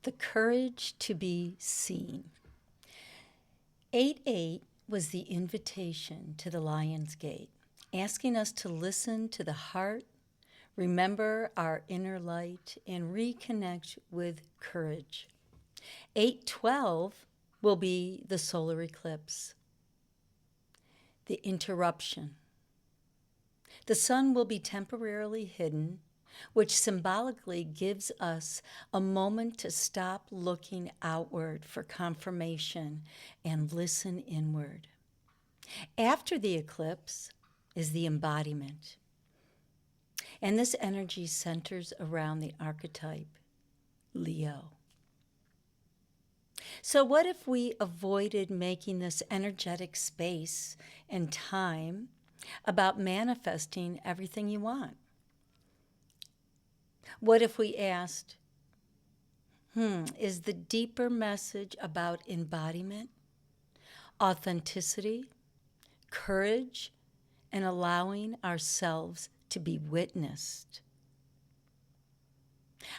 the courage to be seen. 8-8 was the invitation to the Lion's Gate, asking us to listen to the heart, remember our inner light, and reconnect with courage. 8-12 will be the solar eclipse, the interruption. The sun will be temporarily hidden, which symbolically gives us a moment to stop looking outward for confirmation and listen inward. After the eclipse is the embodiment. And this energy centers around the archetype Leo. So what if we avoided making this energetic space and time about manifesting everything you want? What if we asked, is the deeper message about embodiment, authenticity, courage, and allowing ourselves to be witnessed?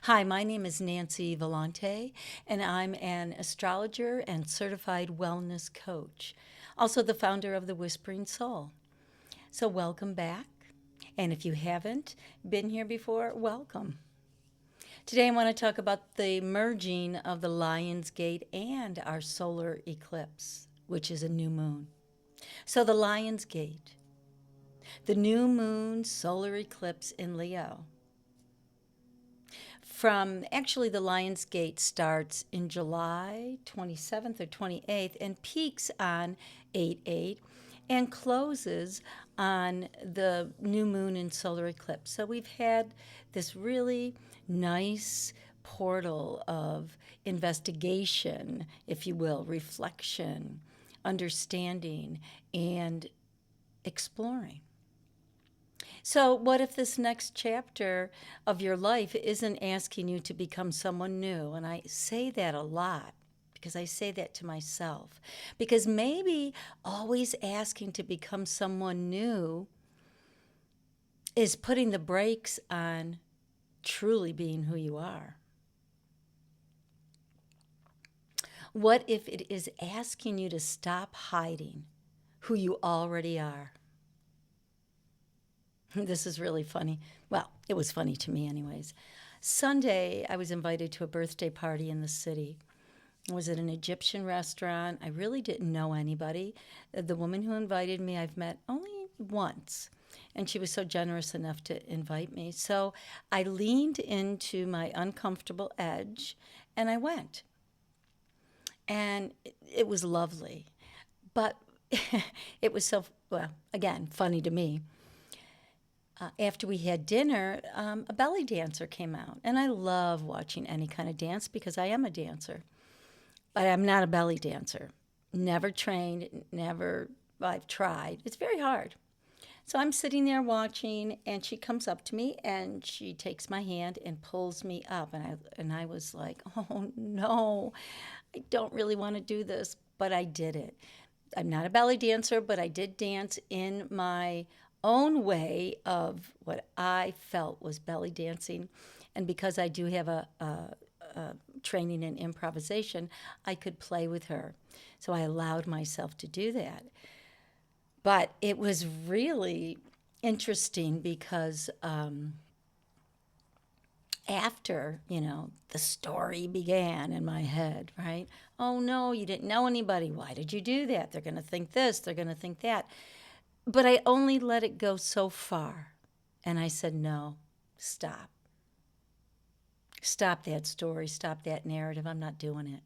Hi, my name is Nancy Vellante, and I'm an astrologer and certified wellness coach, also the founder of the Whispering Soul. So welcome back, and if you haven't been here before, welcome. Today I want to talk about the merging of the Lion's Gate and our solar eclipse, which is a new moon. So the Lion's Gate, the new moon solar eclipse in Leo. Actually, the Lion's Gate starts in July 27th or 28th and peaks on 8-8 and closes on the new moon and solar eclipse. So we've had this really nice portal of investigation, if you will, reflection, understanding, and exploring. So what if this next chapter of your life isn't asking you to become someone new? And I say that a lot because I say that to myself. Because maybe always asking to become someone new is putting the brakes on truly being who you are. What if it is asking you to stop hiding who you already are? This is really funny. Well, it was funny to me anyways. Sunday, I was invited to a birthday party in the city. I was at an Egyptian restaurant. I really didn't know anybody. The woman who invited me, I've met only once, and she was so generous enough to invite me. So I leaned into my uncomfortable edge, and I went. And it was lovely. But it was so, well, again, funny to me. After we had dinner, a belly dancer came out. And I love watching any kind of dance because I am a dancer. But I'm not a belly dancer. Never trained, I've tried. It's very hard. So I'm sitting there watching, and she comes up to me, and she takes my hand and pulls me up. And I was like, oh, no, I don't really want to do this. But I did it. I'm not a belly dancer, but I did dance in my own way of what I felt was belly dancing. And because I do have a training in improvisation, I could play with her. So I allowed myself to do that. But it was really interesting because after, the story began in my head, right? Oh, no, you didn't know anybody. Why did you do that? They're going to think this. They're going to think that. But I only let it go so far. And I said, no, stop. Stop that story. Stop that narrative. I'm not doing it.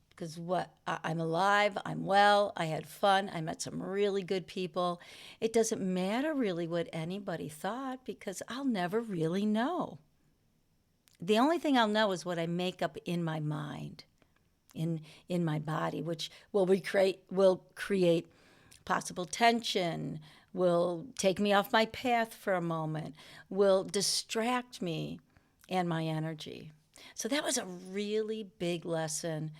Because I'm alive. I'm well. I had fun. I met some really good people. It doesn't matter really what anybody thought because I'll never really know. The only thing I'll know is what I make up in my mind, in my body, which will create possible tension, will take me off my path for a moment, will distract me and my energy. So that was a really big lesson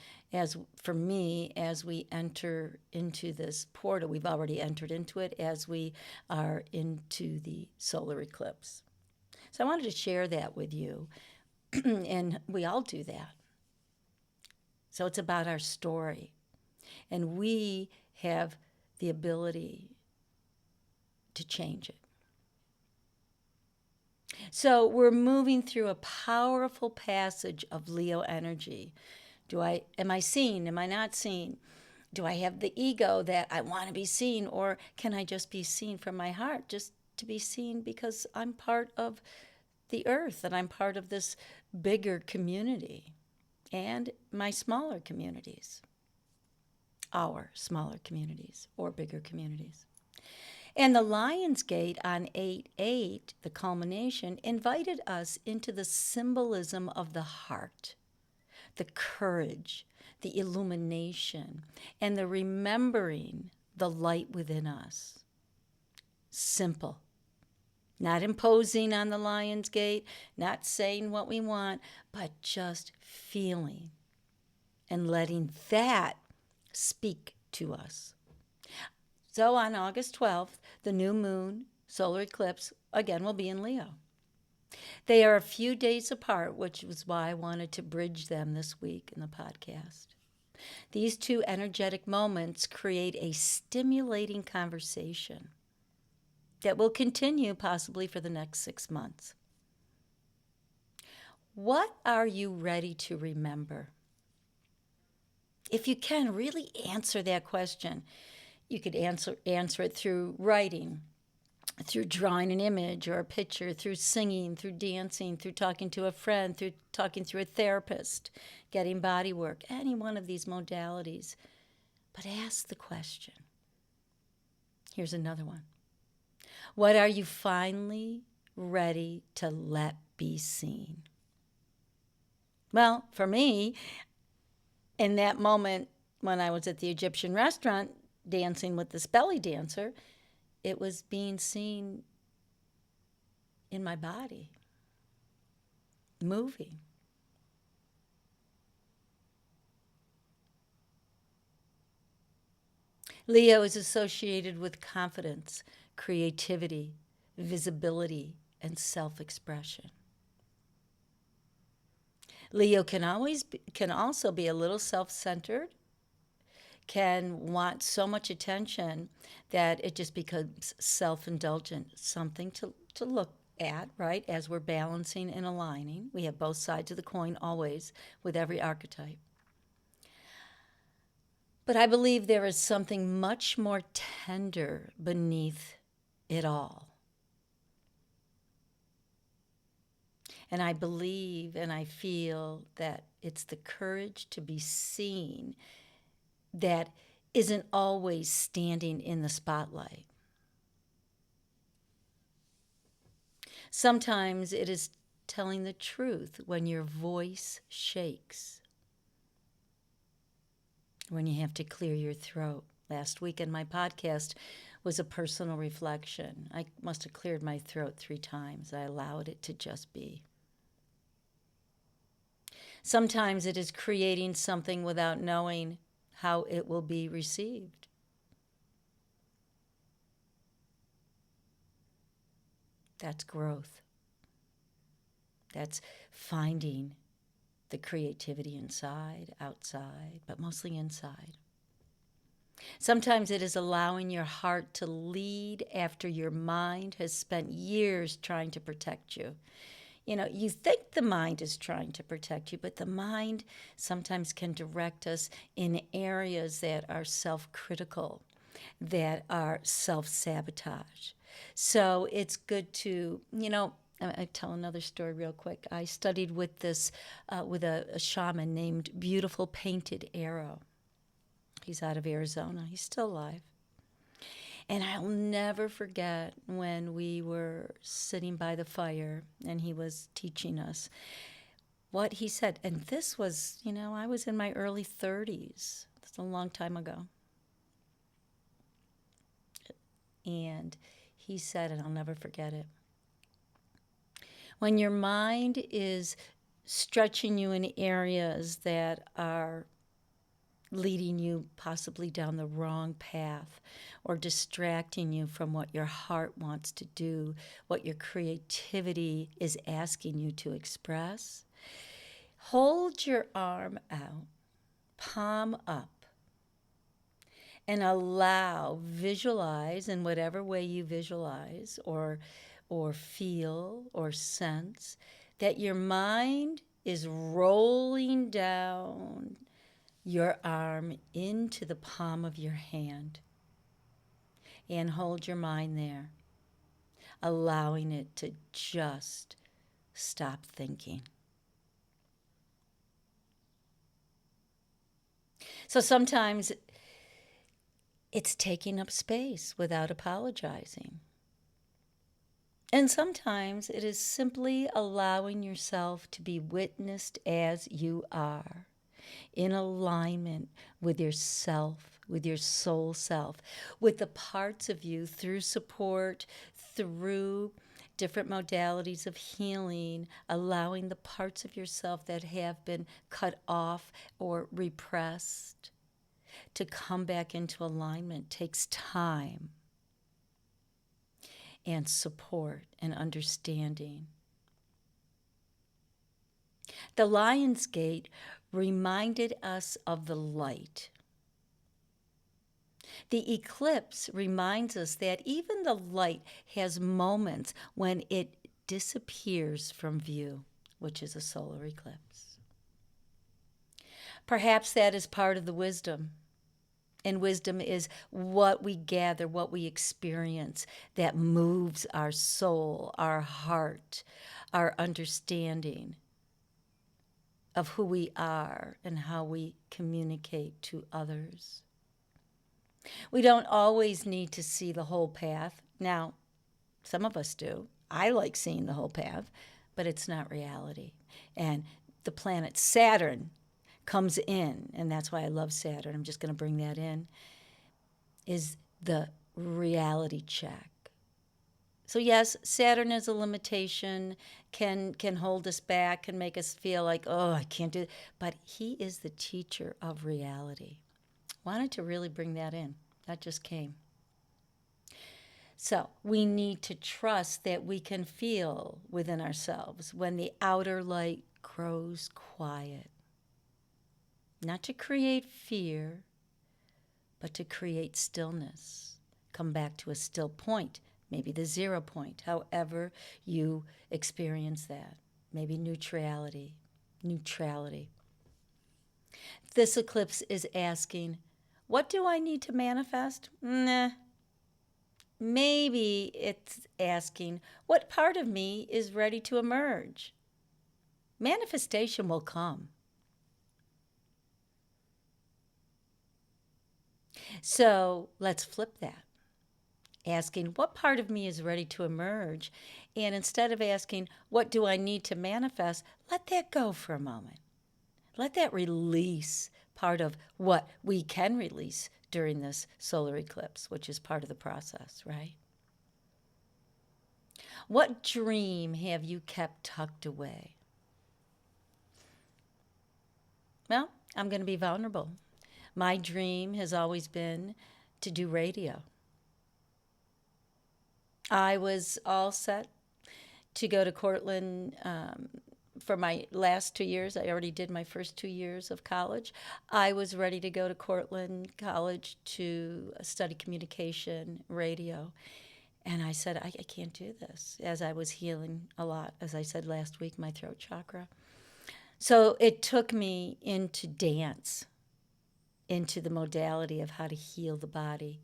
for me as we enter into this portal. We've already entered into it as we are into the solar eclipse. So I wanted to share that with you. And we all do that. So it's about our story. And we have the ability to change it. So we're moving through a powerful passage of Leo energy. Am I seen? Am I not seen? Do I have the ego that I want to be seen, or can I just be seen from my heart, just to be seen because I'm part of the earth and I'm part of this bigger community and my smaller communities, our smaller communities or bigger communities. And the Lion's Gate on 8/8, the culmination, invited us into the symbolism of the heart, the courage, the illumination, and the remembering the light within us. Simple. Not imposing on the Lion's Gate, not saying what we want, but just feeling and letting that speak to us. So on August 12th, the new moon, solar eclipse, again will be in Leo. They are a few days apart, which was why I wanted to bridge them this week in the podcast. These two energetic moments create a stimulating conversation that will continue possibly for the next 6 months. What are you ready to remember? If you can, really answer that question. You could answer it through writing, through drawing an image or a picture, through singing, through dancing, through talking to a friend, through talking through a therapist, getting body work, any one of these modalities. But ask the question. Here's another one. What are you finally ready to let be seen? Well, for me, in that moment when I was at the Egyptian restaurant dancing with this belly dancer, it was being seen in my body, moving. Leo is associated with confidence, creativity, visibility, and self-expression. Leo can also be a little self-centered, can want so much attention that it just becomes self-indulgent, something to look at, right, as we're balancing and aligning. We have both sides of the coin always with every archetype. But I believe there is something much more tender beneath it all. And I believe and I feel that it's the courage to be seen that isn't always standing in the spotlight. Sometimes it is telling the truth when your voice shakes, when you have to clear your throat. Last week in my podcast was a personal reflection. I must have cleared my throat 3 times. I allowed it to just be. Sometimes it is creating something without knowing how it will be received. That's growth. That's finding the creativity inside, outside, but mostly inside. Sometimes it is allowing your heart to lead after your mind has spent years trying to protect you. You know, you think the mind is trying to protect you, but the mind sometimes can direct us in areas that are self-critical, that are self-sabotage. So it's good to, I tell another story real quick. I studied with with a shaman named Beautiful Painted Arrow. He's out of Arizona. He's still alive. And I'll never forget when we were sitting by the fire and he was teaching us what he said. And this was, I was in my early 30s. That's a long time ago. And he said, and I'll never forget it, when your mind is stretching you in areas that are leading you possibly down the wrong path or distracting you from what your heart wants to do, what your creativity is asking you to express, hold your arm out palm up, and allow, visualize in whatever way you visualize or feel or sense that your mind is rolling down your arm into the palm of your hand, and hold your mind there, allowing it to just stop thinking. So sometimes it's taking up space without apologizing. And sometimes it is simply allowing yourself to be witnessed as you are, in alignment with yourself, with your soul self, with the parts of you through support, through different modalities of healing, allowing the parts of yourself that have been cut off or repressed to come back into alignment takes time and support and understanding. The Lion's Gate reminded us of the light. The eclipse reminds us that even the light has moments when it disappears from view, which is a solar eclipse. Perhaps that is part of the wisdom. And wisdom is what we gather, what we experience that moves our soul, our heart, our understanding of who we are and how we communicate to others. We don't always need to see the whole path. Now, some of us do. I like seeing the whole path, but it's not reality. And the planet Saturn comes in, and that's why I love Saturn. I'm just going to bring that in, is the reality check. So yes, Saturn is a limitation, can hold us back, can make us feel like, oh, I can't do it. But he is the teacher of reality. Wanted to really bring that in. That just came. So we need to trust that we can feel within ourselves when the outer light grows quiet. Not to create fear, but to create stillness. Come back to a still point, maybe the 0 point, however you experience that. Maybe neutrality. This eclipse is asking, what do I need to manifest? Nah. Maybe it's asking, what part of me is ready to emerge? Manifestation will come. So let's flip that. Asking, what part of me is ready to emerge? And instead of asking, what do I need to manifest? Let that go for a moment. Let that release part of what we can release during this solar eclipse, which is part of the process, right? What dream have you kept tucked away? Well, I'm going to be vulnerable. My dream has always been to do radio. I was all set to go to Cortland for my last 2 years. I already did my first 2 years of college. I was ready to go to Cortland College to study communication, radio. And I said, I can't do this, as I was healing a lot, as I said last week, my throat chakra. So it took me into dance, into the modality of how to heal the body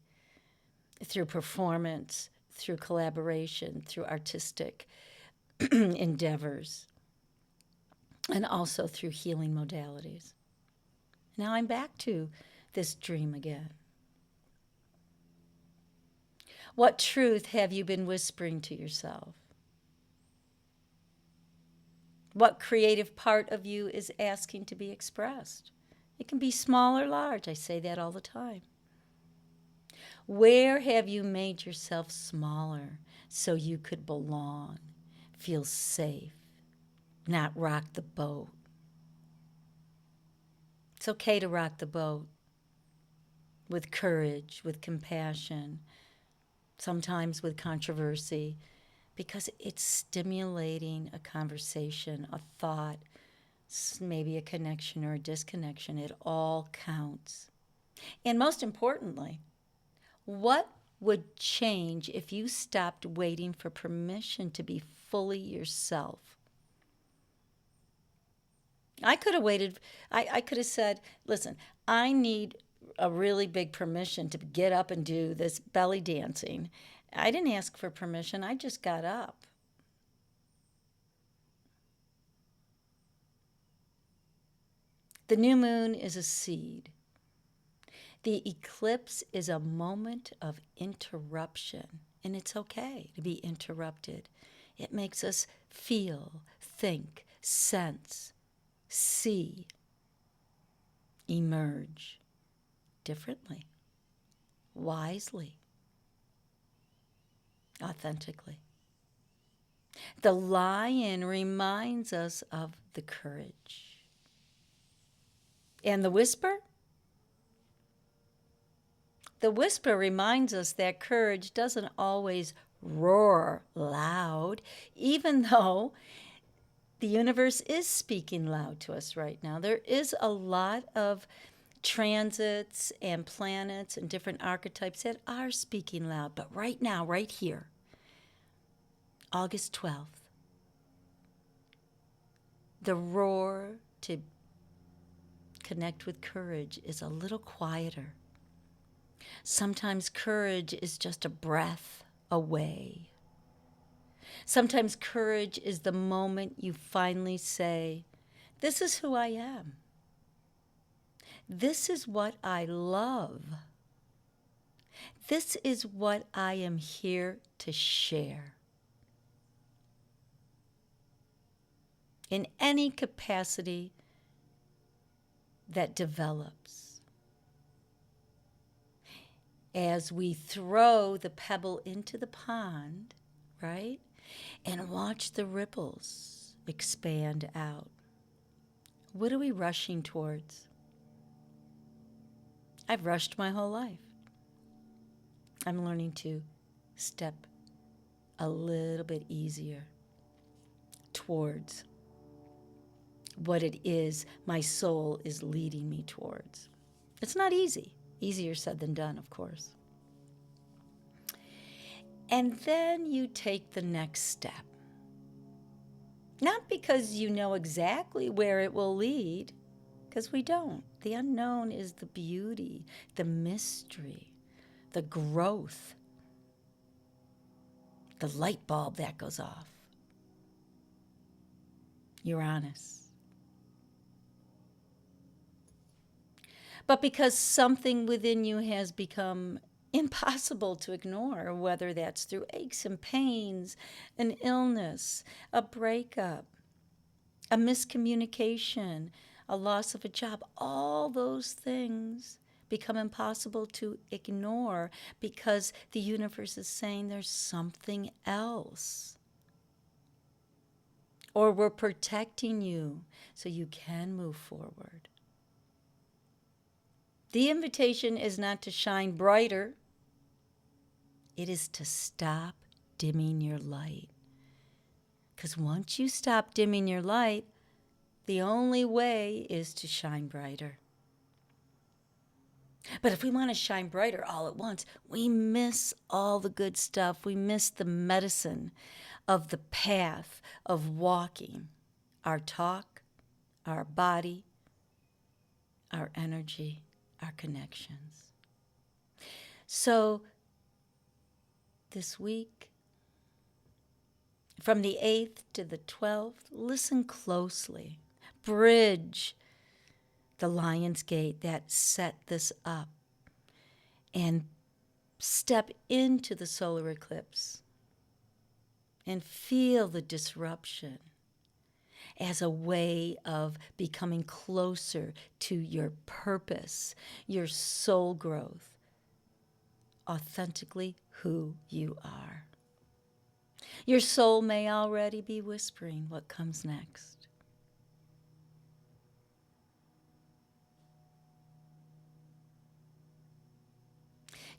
through performance, through collaboration, through artistic endeavors, and also through healing modalities. Now I'm back to this dream again. What truth have you been whispering to yourself? What creative part of you is asking to be expressed? It can be small or large. I say that all the time. Where have you made yourself smaller so you could belong, feel safe, not rock the boat? It's okay to rock the boat with courage, with compassion, sometimes with controversy, because it's stimulating a conversation, a thought, maybe a connection or a disconnection. It all counts. And most importantly, what would change if you stopped waiting for permission to be fully yourself? I could have waited. I could have said, listen, I need a really big permission to get up and do this belly dancing. I didn't ask for permission. I just got up. The new moon is a seed. The eclipse is a moment of interruption, and it's okay to be interrupted. It makes us feel, think, sense, see, emerge differently, wisely, authentically. The lion reminds us of the courage. And the whisper? The whisper reminds us that courage doesn't always roar loud, even though the universe is speaking loud to us right now. There is a lot of transits and planets and different archetypes that are speaking loud. But right now, right here, August 12th, the roar to connect with courage is a little quieter. Sometimes courage is just a breath away. Sometimes courage is the moment you finally say, this is who I am. This is what I love. This is what I am here to share. In any capacity that develops. As we throw the pebble into the pond, right? And watch the ripples expand out. What are we rushing towards? I've rushed my whole life. I'm learning to step a little bit easier towards what it is my soul is leading me towards. It's not easy. Easier said than done, of course. And then you take the next step. Not because you know exactly where it will lead, because we don't. The unknown is the beauty, the mystery, the growth, the light bulb that goes off. Uranus. But because something within you has become impossible to ignore, whether that's through aches and pains, an illness, a breakup, a miscommunication, a loss of a job, all those things become impossible to ignore because the universe is saying there's something else. Or we're protecting you so you can move forward. The invitation is not to shine brighter. It is to stop dimming your light. Because once you stop dimming your light, the only way is to shine brighter. But if we want to shine brighter all at once, we miss all the good stuff. We miss the medicine of the path of walking our talk, our body, our energy, our connections. So this week, from the 8th to the 12th, listen closely. Bridge the Lion's Gate that set this up and step into the solar eclipse and feel the disruption as a way of becoming closer to your purpose, your soul growth, authentically who you are. Your soul may already be whispering what comes next.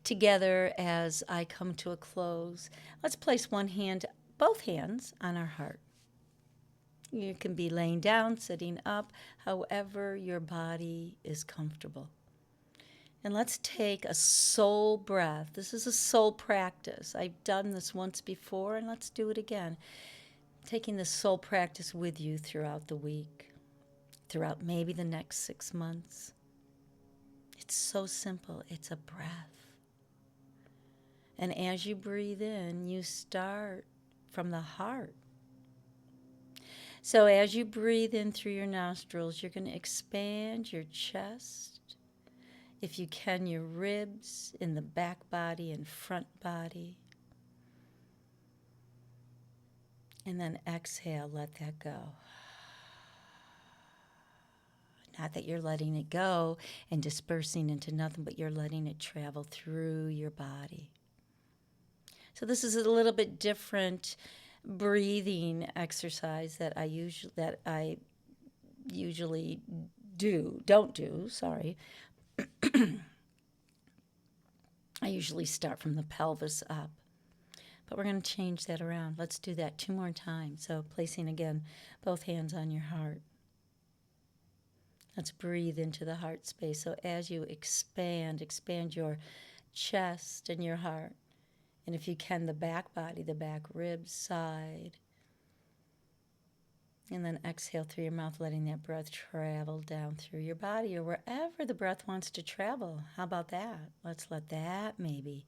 Together, as I come to a close, let's place both hands on our heart. You can be laying down, sitting up, however your body is comfortable. And let's take a soul breath. This is a soul practice. I've done this once before, and let's do it again. Taking the soul practice with you throughout the week, throughout maybe the next 6 months. It's so simple. It's a breath. And as you breathe in, you start from the heart. So as you breathe in through your nostrils, you're going to expand your chest. If you can, your ribs in the back body and front body. And then exhale, let that go. Not that you're letting it go and dispersing into nothing, but you're letting it travel through your body. So this is a little bit different breathing exercise that I usually don't do. I usually start from the pelvis up. But we're going to change that around. Let's do that 2 more times. So placing again both hands on your heart. Let's breathe into the heart space. So as you expand your chest and your heart. And if you can, the back body, the back ribs, side. And then exhale through your mouth, letting that breath travel down through your body or wherever the breath wants to travel. How about that? Let's let that maybe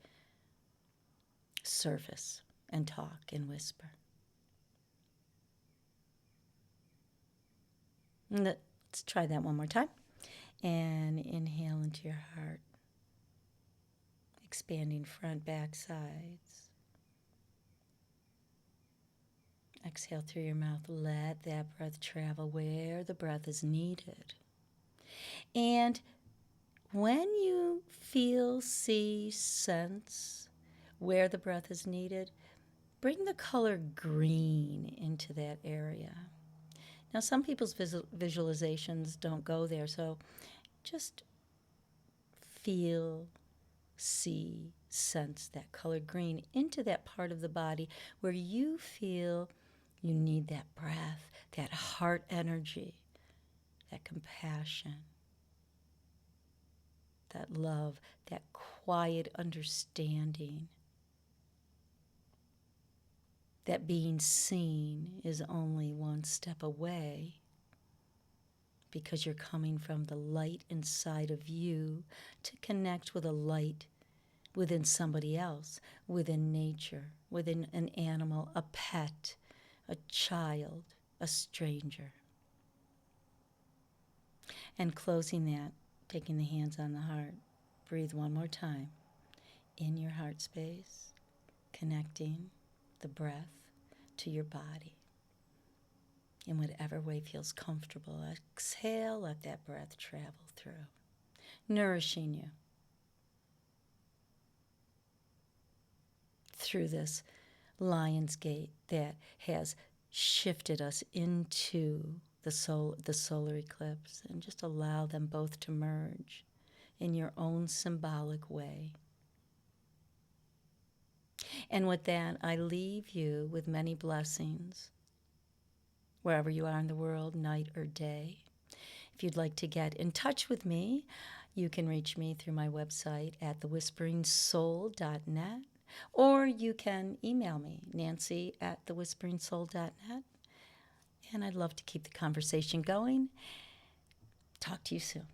surface and talk and whisper. And let's try that one more time. And inhale into your heart. Expanding front, back, sides. Exhale through your mouth. Let that breath travel where the breath is needed. And when you feel, see, sense where the breath is needed, bring the color green into that area. Now, some people's visualizations don't go there, so just feel, see, sense that color green into that part of the body where you feel you need that breath, that heart energy, that compassion, that love, that quiet understanding, that being seen is only one step away because you're coming from the light inside of you to connect with a light within somebody else, within nature, within an animal, a pet, a child, a stranger. And closing that, taking the hands on the heart, breathe one more time in your heart space, connecting the breath to your body in whatever way feels comfortable. Exhale, let that breath travel through, nourishing you through this lion's gate that has shifted us into the solar eclipse, and just allow them both to merge in your own symbolic way. And with that, I leave you with many blessings, wherever you are in the world, night or day. If you'd like to get in touch with me, you can reach me through my website at thewhisperingsoul.net, or you can email me, nancy@thewhisperingsoul.net. And I'd love to keep the conversation going. Talk to you soon.